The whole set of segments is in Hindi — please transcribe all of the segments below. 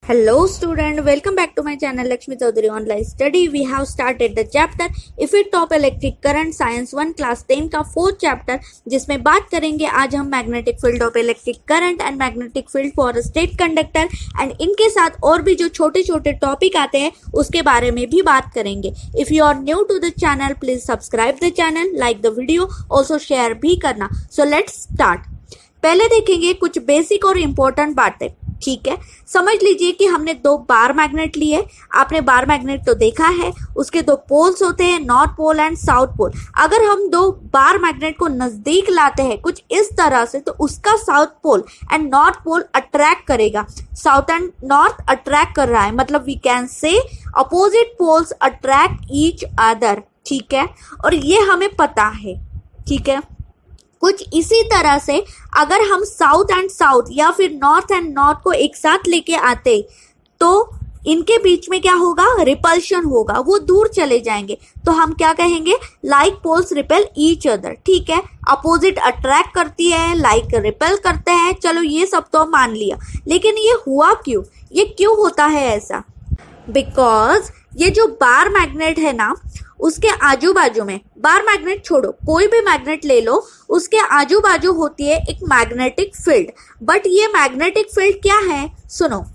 Hello student, welcome back to my channel Lakshmi Chaudhary Online Study. We have started the chapter If It Top Electric Current Science 1 Class 10 का 4th चैप्टर, जिसमें बात करेंगे आज हम magnetic field of electric current and magnetic field for state conductor and इनके साथ और भी जो छोटे छोटे टॉपिक आते हैं उसके बारे में भी बात करेंगे. If you are new to the channel please subscribe the channel, like the video, also share भी करना. So let's start. पहले देखेंगे कुछ बेसिक और इम्पोर्टेंट बातें. ठीक है, समझ लीजिए कि हमने दो बार मैग्नेट लिए. आपने बार मैग्नेट तो देखा है, उसके दो पोल्स होते हैं, north pole and south pole. अगर हम दो बार मैग्नेट को नजदीक लाते हैं कुछ इस तरह से, तो उसका south pole and north pole attract करेगा. साउथ एंड नॉर्थ अट्रैक्ट कर रहा है, मतलब we can say opposite poles attract each other. ठीक है, और ये हमें पता है. ठीक है, कुछ इसी तरह से अगर हम साउथ एंड साउथ या फिर नॉर्थ एंड नॉर्थ को एक साथ लेके आते तो इनके बीच में क्या होगा, रिपल्शन होगा, वो दूर चले जाएंगे. तो हम क्या कहेंगे, like poles repel each other. ठीक है, अपोजिट अट्रैक्ट करती है, लाइक रिपेल करते हैं. चलो ये सब तो मान लिया, लेकिन ये हुआ क्यों, ये क्यों होता है ऐसा? बिकॉज ये जो बार मैग्नेट है ना, उसके आजू बाजू में, बार मैग्नेट छोड़ो, कोई भी मैग्नेट ले लो, उसके आजू बाजू होती है एक मैग्नेटिक फील्ड. बट ये मैग्नेटिक फील्ड क्या है, सुनो.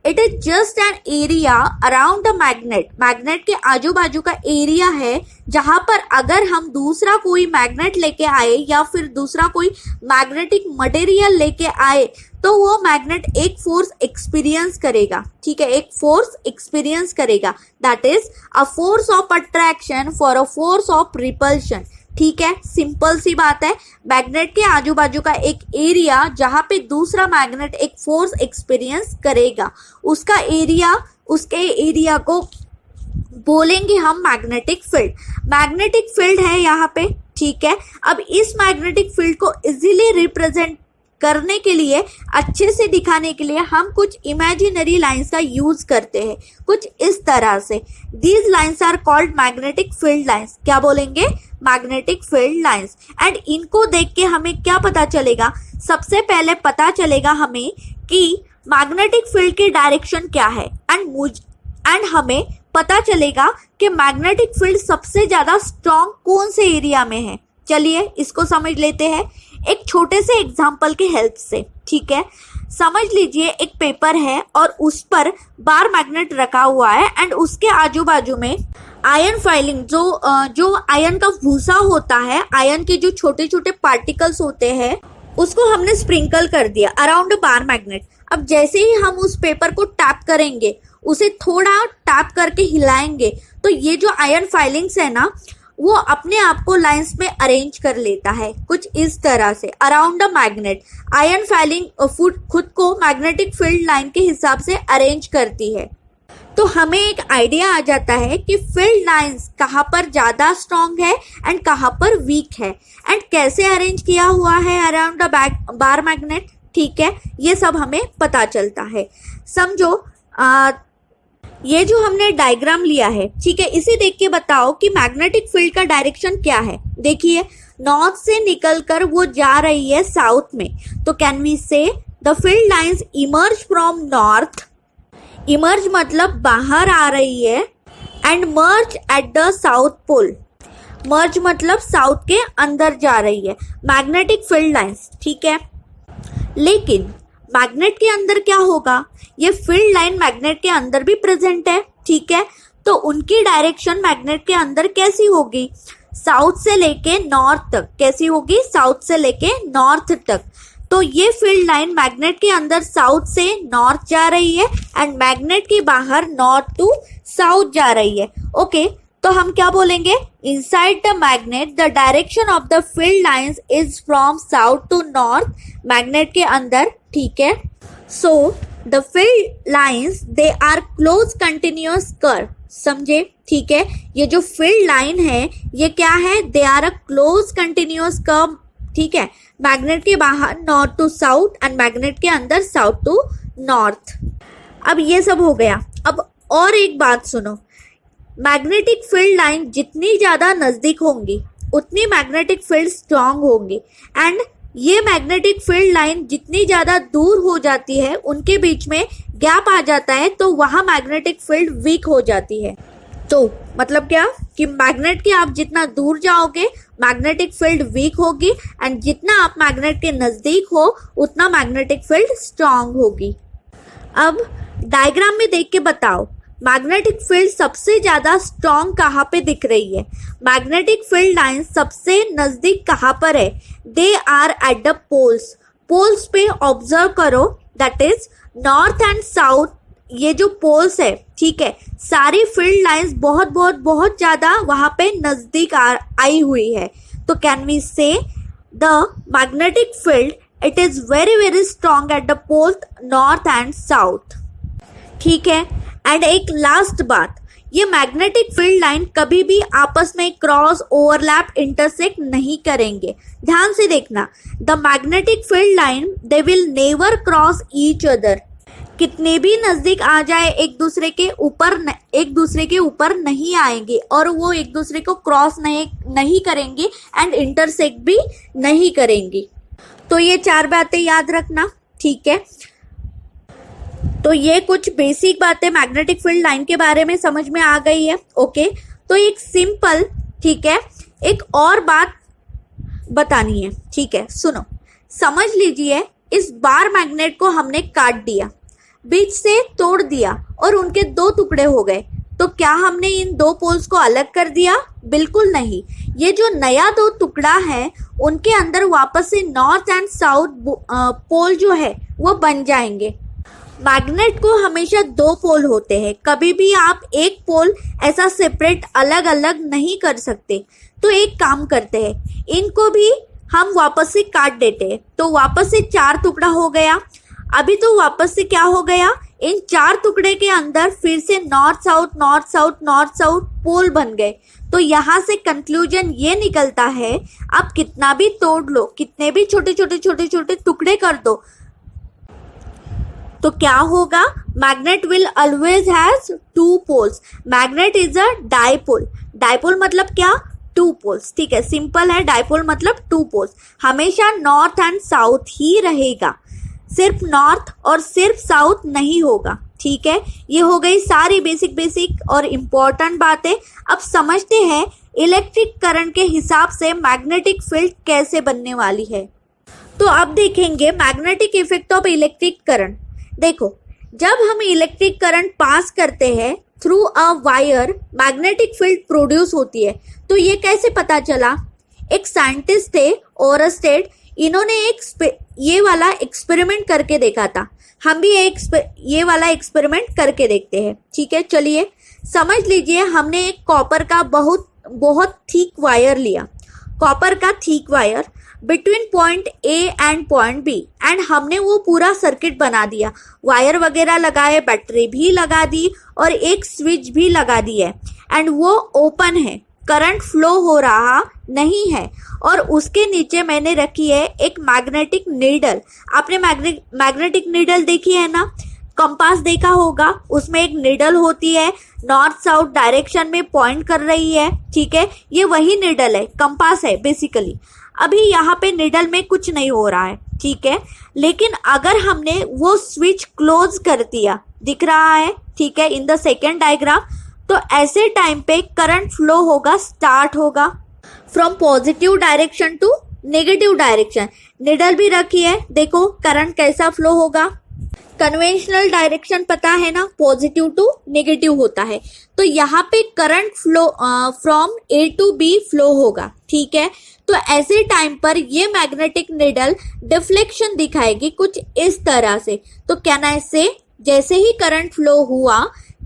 It is just an area around the magnet. Magnet के आजू बाजू का एरिया है जहां पर अगर हम दूसरा कोई मैग्नेट लेके आए या फिर दूसरा कोई मैग्नेटिक मटेरियल लेके आए तो वो मैग्नेट एक फोर्स एक्सपीरियंस करेगा. ठीक है, एक फोर्स एक्सपीरियंस करेगा. That is a force of attraction for a force of repulsion. ठीक है, सिंपल सी बात है. मैग्नेट के आजू बाजू का एक एरिया जहां पे दूसरा मैग्नेट एक फोर्स एक्सपीरियंस करेगा, उसका एरिया, उसके एरिया को बोलेंगे हम मैग्नेटिक फील्ड. मैग्नेटिक फील्ड है यहाँ पे. ठीक है, अब इस मैग्नेटिक फील्ड को इजीली रिप्रेजेंट करने के लिए, अच्छे से दिखाने के लिए हम कुछ इमेजिनरी लाइंस का यूज करते हैं, कुछ इस तरह से. These lines are called magnetic field lines. क्या बोलेंगे, मैग्नेटिक फील्ड लाइंस. एंड इनको देख के हमें क्या पता चलेगा, सबसे पहले पता चलेगा हमें कि मैग्नेटिक फील्ड की डायरेक्शन क्या है. एंड हमें पता चलेगा कि मैग्नेटिक फील्ड सबसे ज्यादा स्ट्रॉन्ग कौन से एरिया में है. चलिए इसको समझ लेते हैं एक छोटे से एग्जाम्पल के हेल्प से. ठीक है, समझ लीजिए एक पेपर है और उस पर बार मैग्नेट रखा हुआ है एंड उसके आजू बाजू में आयन फाइलिंग, जो आयन का भूसा होता है, आयन के जो छोटे छोटे पार्टिकल्स होते हैं, उसको हमने स्प्रिंकल कर दिया अराउंड बार मैग्नेट. अब जैसे ही हम उस पेपर को टैप करेंगे, उसे थोड़ा टैप करके हिलाएंगे, तो ये जो आयन फाइलिंग्स है ना, वो अपने आप को लाइंस में अरेंज कर लेता है कुछ इस तरह से around the magnet. Ion filing खुद को मैग्नेटिक फील्ड लाइन के हिसाब से अरेंज करती है. तो हमें एक आइडिया आ जाता है कि फील्ड लाइंस कहाँ पर ज्यादा स्ट्रॉन्ग है एंड कहाँ पर वीक है एंड कैसे अरेंज किया हुआ है अराउंड द बार मैग्नेट. ठीक है, ये सब हमें पता चलता है. समझो, ये जो हमने डायग्राम लिया है, ठीक है, इसे देख के बताओ कि मैग्नेटिक फील्ड का डायरेक्शन क्या है. देखिए, नॉर्थ से निकलकर वो जा रही है साउथ में. तो can we say the field lines emerge from north. Emerge मतलब बाहर आ रही है and merge at the south pole. Merge मतलब साउथ के अंदर जा रही है मैग्नेटिक फील्ड लाइंस. ठीक है, लेकिन मैग्नेट के अंदर क्या होगा, ये फील्ड लाइन मैग्नेट के अंदर भी प्रेजेंट है. ठीक है, तो उनकी डायरेक्शन मैग्नेट के अंदर कैसी होगी, साउथ से लेके नॉर्थ तक. कैसी होगी, साउथ से लेके नॉर्थ तक. तो ये फील्ड लाइन मैग्नेट के अंदर साउथ से नॉर्थ जा रही है एंड मैग्नेट के बाहर नॉर्थ टू साउथ जा रही है. ओके, तो हम क्या बोलेंगे, inside the magnet the direction of the field lines is from south to north. Magnet के अंदर. ठीक है, so the field lines they are close continuous curve. समझे. ठीक है, ये जो फील्ड लाइन है ये क्या है, they are a close continuous curve. ठीक है, मैग्नेट के बाहर north to south and magnet के अंदर साउथ टू नॉर्थ. अब ये सब हो गया. अब और एक बात सुनो, मैग्नेटिक फील्ड लाइन जितनी ज्यादा नजदीक होंगी उतनी मैग्नेटिक फील्ड स्ट्रांग होंगी एंड ये मैग्नेटिक फील्ड लाइन जितनी ज्यादा दूर हो जाती है उनके बीच में गैप आ जाता है तो वहां मैग्नेटिक फील्ड वीक हो जाती है। तो मतलब क्या कि मैग्नेट के आप जितना दूर जाओगे मैग्नेटिक फील्ड वीक होगी, एंड जितना आप मैग्नेट के नजदीक हो उतना मैग्नेटिक फील्ड स्ट्रांग होगी। अब डायग्राम में देख के बताओ मैग्नेटिक फील्ड सबसे ज्यादा स्ट्रांग कहाँ पे दिख रही है? मैग्नेटिक फील्ड लाइन सबसे नजदीक कहाँ पर है? They are at the poles. Poles पे ऑब्जर्व करो, that is north and south, ये जो पोल्स है, ठीक है, सारी फील्ड लाइंस बहुत बहुत बहुत ज्यादा वहां पे नजदीक आई हुई है। तो can we say the magnetic field it is very very strong at the poles north and south, ठीक है। एंड एक लास्ट बात, ये मैग्नेटिक फील्ड लाइन कभी भी आपस में क्रॉस ओवरलैप इंटरसेक्ट नहीं करेंगे। ध्यान से देखना, the magnetic field line they will never cross each other. कितने भी नजदीक आ जाए एक दूसरे के ऊपर नहीं आएंगे और वो एक दूसरे को क्रॉस नहीं करेंगे एंड इंटरसेक्ट भी नहीं करेंगी। तो ये 4 बातें याद रखना, ठीक है। तो ये कुछ बेसिक बातें मैग्नेटिक फील्ड लाइन के बारे में समझ में आ गई है, ओके। तो एक सिंपल, ठीक है, एक और बात बतानी है, ठीक है, सुनो। समझ लीजिए इस बार मैग्नेट को हमने काट दिया, बीच से तोड़ दिया और उनके 2 टुकड़े हो गए। तो क्या हमने इन 2 पोल्स को अलग कर दिया? बिल्कुल नहीं। ये जो नया 2 टुकड़ा है उनके अंदर वापस से नॉर्थ एंड साउथ पोल जो है वो बन जाएंगे। मैग्नेट को हमेशा 2 पोल होते हैं, कभी भी आप एक पोल ऐसा सेपरेट अलग अलग नहीं कर सकते। तो एक काम करते हैं, इनको भी हम वापस से काट देते हैं, तो वापस से 4 टुकड़ा हो गया। अभी तो वापस से क्या हो गया, इन 4 टुकड़े के अंदर फिर से नॉर्थ साउथ पोल बन गए। तो यहाँ से कंक्लूजन ये निकलता है, आप कितना भी तोड़ लो, कितने भी छोटे छोटे टुकड़े कर दो, तो क्या होगा, magnet will always has 2 poles. Magnet is a dipole. Dipole मतलब क्या? 2 पोल्स, ठीक है, सिंपल है। डाइपोल मतलब 2 पोल्स, हमेशा नॉर्थ एंड साउथ ही रहेगा, सिर्फ नॉर्थ और सिर्फ साउथ नहीं होगा, ठीक है। ये हो गई सारी बेसिक और इम्पोर्टेंट बातें। अब समझते हैं इलेक्ट्रिक करंट के हिसाब से मैग्नेटिक फील्ड कैसे बनने वाली है। तो अब देखेंगे magnetic effect of electric current. देखो, जब हम इलेक्ट्रिक करंट पास करते हैं through a wire, magnetic field produce होती है। तो ये कैसे पता चला? एक साइंटिस्ट थे ओरस्टेड, इन्होंने ये वाला एक्सपेरिमेंट करके देखा था। हम भी ये वाला एक्सपेरिमेंट करके देखते हैं, ठीक है। चलिए समझ लीजिए, हमने एक कॉपर का बहुत थिक वायर लिया, कॉपर का thick wire between point A and point B, and हमने वो पूरा सर्किट बना दिया, वायर वगैरह लगाए, बैटरी भी लगा दी और एक स्विच भी लगा दी है, एंड वो ओपन है, करंट फ्लो हो रहा नहीं है। और उसके नीचे मैंने रखी है एक मैग्नेटिक नीडल। आपने मैग्नेटिक नीडल देखी है ना, कंपास देखा होगा, उसमें एक नीडल होती है, नॉर्थ साउथ डायरेक्शन में पॉइंट कर रही है, ठीक है। ये वही नीडल है, कंपास है बेसिकली। अभी यहाँ पे नीडल में कुछ नहीं हो रहा है, ठीक है, लेकिन अगर हमने वो स्विच क्लोज कर दिया, दिख रहा है, ठीक है, इन द सेकेंड डायग्राम, तो ऐसे टाइम पे करंट फ्लो होगा, स्टार्ट होगा from positive direction to negative direction. Needle भी रखी है, देखो करंट कैसा फ्लो होगा। कन्वेंशनल डायरेक्शन पता है ना, पॉजिटिव टू नेगेटिव होता है। तो यहाँ पे current flow from A to B flow होगा, ठीक है। तो ऐसे टाइम पर ये मैग्नेटिक निडल डिफ्लेक्शन दिखाएगी कुछ इस तरह से। तो कैन आई से, जैसे ही करंट फ्लो हुआ,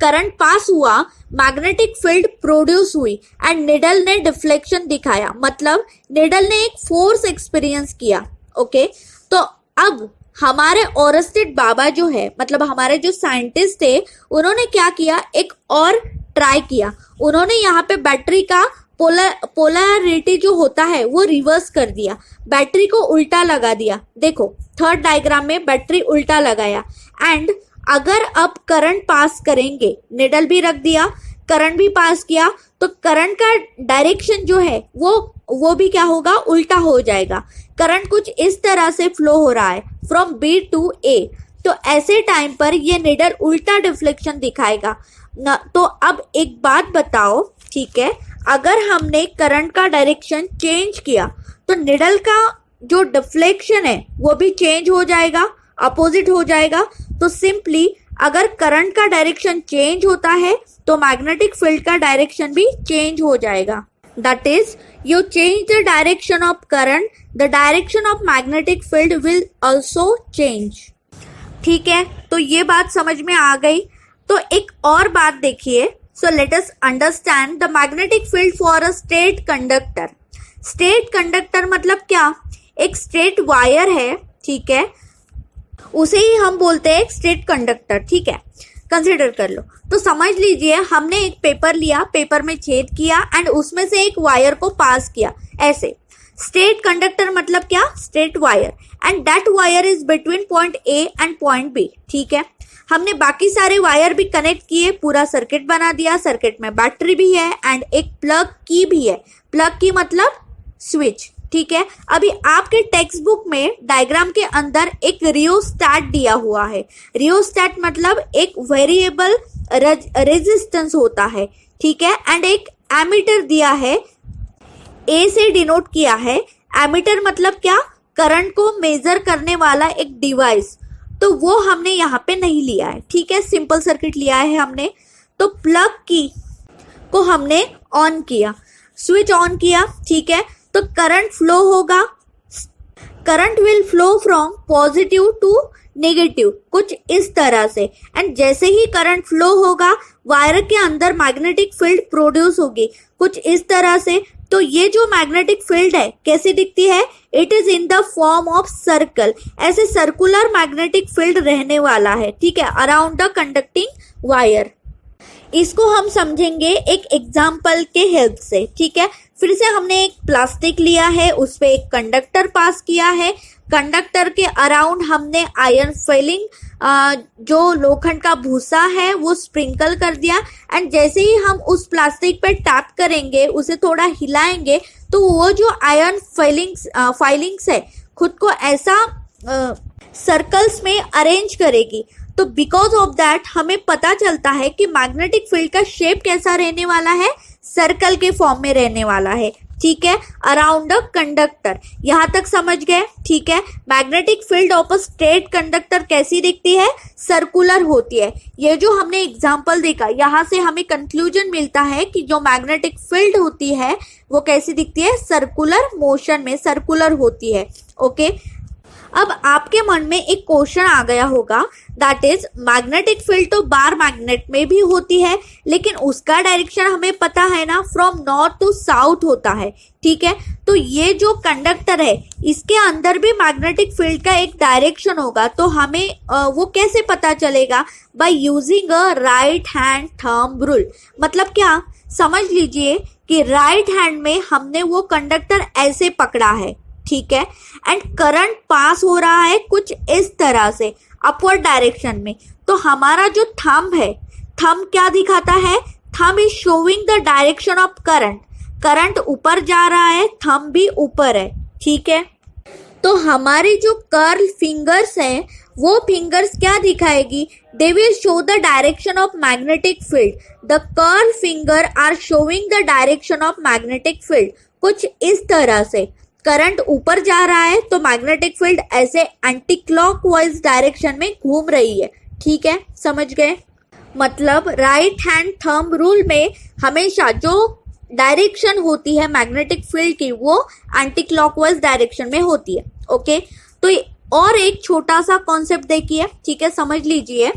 करंट पास हुआ, मैग्नेटिक फील्ड प्रोड्यूस हुई एंड निडल ने डिफ्लेक्शन दिखाया, मतलब निडल ने एक फोर्स एक्सपीरियंस किया, ओके। तो अब हमारे ओरस्टेड बाबा जो है, मतलब हमारे जो साइंटिस्ट थे, उन्होंने क्या किया, एक और ट्राई किया। उन्होंने यहाँ पे बैटरी का पोलैरिटी जो होता है वो रिवर्स कर दिया, बैटरी को उल्टा लगा दिया। देखो थर्ड डायग्राम में बैटरी उल्टा लगाया, एंड अगर अब करंट पास करेंगे, निडल भी रख दिया, करंट भी पास किया, तो करंट का डायरेक्शन जो है वो भी क्या होगा, उल्टा हो जाएगा। करंट कुछ इस तरह से फ्लो हो रहा है फ्रॉम बी टू ए। तो ऐसे टाइम पर ये निडल उल्टा डिफ्लेक्शन दिखाएगा न। तो अब एक बात बताओ, ठीक है, अगर हमने करंट का डायरेक्शन चेंज किया तो निडल का जो डिफ्लेक्शन है वो भी चेंज हो जाएगा, अपोजिट हो जाएगा। तो सिंपली अगर करंट का डायरेक्शन चेंज होता है तो मैग्नेटिक फील्ड का डायरेक्शन भी चेंज हो जाएगा। That is, you change the direction of current, the direction of magnetic field will also change। ठीक है, तो ये बात समझ में आ गई। तो एक और बात देखिए, so let us understand the magnetic field for a straight conductor। Straight conductor मतलब क्या? एक स्ट्रेट वायर है, ठीक है, उसे ही हम बोलते हैं एक स्ट्रेट कंडक्टर। ठीक है, कंसिडर कर लो। तो समझ लीजिए हमने एक पेपर लिया, पेपर में छेद किया एंड उसमें से एक वायर को पास किया, ऐसे। स्ट्रेट कंडक्टर मतलब क्या? Straight wire, and that wire is between point A and point B. ठीक है, हमने बाकी सारे वायर भी कनेक्ट किए, पूरा सर्किट बना दिया। सर्किट में बैटरी भी है एंड एक प्लग की भी है। प्लग की मतलब स्विच। ठीक है, अभी आपके टेक्स्ट बुक में डायग्राम के अंदर एक रियोस्टैट दिया हुआ है। रियोस्टैट मतलब एक वेरिएबल रेजिस्टेंस होता है। ठीक है, एंड एक एमीटर दिया है, ए से डिनोट किया है। एमीटर मतलब क्या? करंट को मेजर करने वाला एक डिवाइस। तो वो हमने यहाँ पे नहीं लिया है। ठीक है, सिंपल सर्किट लिया है हमने। तो प्लग की को हमने ऑन किया, स्विच ऑन किया। ठीक है, तो करंट फ्लो होगा, current will flow from positive to negative, कुछ इस तरह से। एंड जैसे ही करंट फ्लो होगा वायर के अंदर मैग्नेटिक फील्ड प्रोड्यूस होगी, कुछ इस तरह से। तो ये जो मैग्नेटिक फील्ड है कैसी दिखती है? It is in the form of circle. ऐसे सर्कुलर मैग्नेटिक फील्ड रहने वाला है, ठीक है, अराउंड द कंडक्टिंग वायर। इसको हम समझेंगे एक एग्जाम्पल के हेल्प से। ठीक है, फिर से हमने एक प्लास्टिक लिया है, उस पे एक कंडक्टर पास किया है। कंडक्टर के अराउंड हमने आयरन फिलिंग, जो लोखंड का भूसा है, वो स्प्रिंकल कर दिया। एंड जैसे ही हम उस प्लास्टिक पे टैप करेंगे, उसे थोड़ा हिलाएंगे, तो वो जो आयरन फाइलिंग्स है खुद को ऐसा सर्कल्स में अरेंज करेगी। तो बिकॉज ऑफ दैट हमें पता चलता है कि मैग्नेटिक फील्ड का शेप कैसा रहने वाला है? सर्कल के फॉर्म में रहने वाला है। ठीक है, अराउंड अ कंडक्टर। यहां तक समझ गए? ठीक है, magnetic field of a straight conductor कैसी दिखती है? सर्कुलर होती है। ये जो हमने एग्जांपल देखा, यहां से हमें कंक्लूजन मिलता है कि जो मैग्नेटिक फील्ड होती है वो कैसी दिखती है? सर्कुलर मोशन में, सर्कुलर होती है। ओके, अब आपके मन में एक क्वेश्चन आ गया होगा, दैट इज मैग्नेटिक फील्ड तो बार मैग्नेट में भी होती है, लेकिन उसका डायरेक्शन हमें पता है ना, फ्रॉम नॉर्थ टू साउथ होता है। ठीक है, तो ये जो कंडक्टर है इसके अंदर भी मैग्नेटिक फील्ड का एक डायरेक्शन होगा। तो हमें वो कैसे पता चलेगा? By using a right hand thumb rule. मतलब क्या? समझ लीजिए कि राइट हैंड में हमने वो कंडक्टर ऐसे पकड़ा है, ठीक है, एंड करंट पास हो रहा है कुछ इस तरह से अपवर्ड डायरेक्शन में। तो हमारा जो थंब है, थंब क्या दिखाता है? Thumb is showing the direction of current. Current ऊपर जा रहा है, थंब भी ऊपर है। ठीक है, तो हमारी जो कर्ल फिंगर्स हैं वो फिंगर्स क्या दिखाएगी? They will show the direction of magnetic field. The curl finger are showing the direction of magnetic field. कुछ इस तरह से करंट ऊपर जा रहा है तो मैग्नेटिक फील्ड ऐसे एंटी क्लॉकवाइज डायरेक्शन में घूम रही है। ठीक है, समझ गए? मतलब राइट हैंड थंब रूल में हमेशा जो डायरेक्शन होती है मैग्नेटिक फील्ड की वो एंटी क्लॉकवाइज डायरेक्शन में होती है। ओके, तो और एक छोटा सा कॉन्सेप्ट देखिए, ठीक है, समझ लीजिए।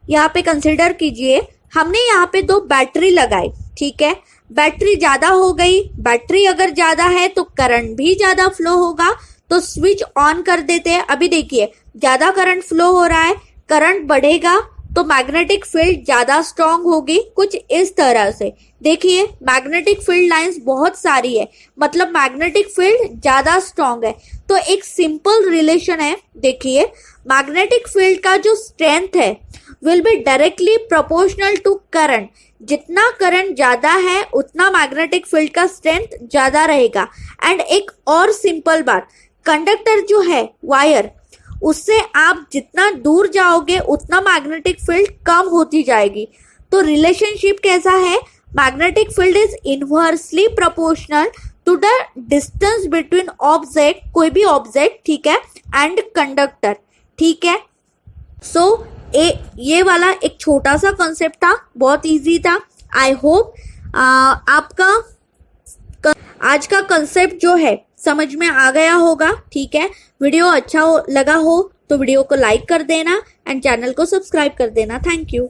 यहाँ पे कंसिडर कीजिए, हमने यहाँ पे दो बैटरी लगाई, ठीक है, बैटरी ज्यादा हो गई। बैटरी अगर ज्यादा है तो करंट भी ज्यादा फ्लो होगा, तो स्विच ऑन कर देते हैं। अभी देखिए ज्यादा करंट फ्लो हो रहा है, करंट बढ़ेगा तो मैग्नेटिक फील्ड ज्यादा स्ट्रांग होगी, कुछ इस तरह से। देखिए मैग्नेटिक फील्ड लाइंस बहुत सारी है, मतलब मैग्नेटिक फील्ड ज्यादा स्ट्रांग है। तो एक सिंपल रिलेशन है, देखिए मैग्नेटिक फील्ड का जो स्ट्रेंथ है will be directly proportional to current. जितना करंट ज्यादा है उतना मैग्नेटिक फील्ड का स्ट्रेंथ ज्यादा रहेगा। एंड एक और सिंपल बात, कंडक्टर जो है वायर, उससे आप जितना दूर जाओगे उतना मैग्नेटिक फील्ड कम होती जाएगी। तो रिलेशनशिप कैसा है, magnetic field is inversely proportional to the distance between object, कोई भी ऑब्जेक्ट, ठीक है, एंड कंडक्टर, ठीक है। सो ये वाला एक छोटा सा कॉन्सेप्ट था, बहुत इजी था। आई होप आपका आज का कंसेप्ट जो है समझ में आ गया होगा, ठीक है। वीडियो अच्छा लगा हो तो वीडियो को लाइक कर देना एंड चैनल को सब्सक्राइब कर देना। Thank you.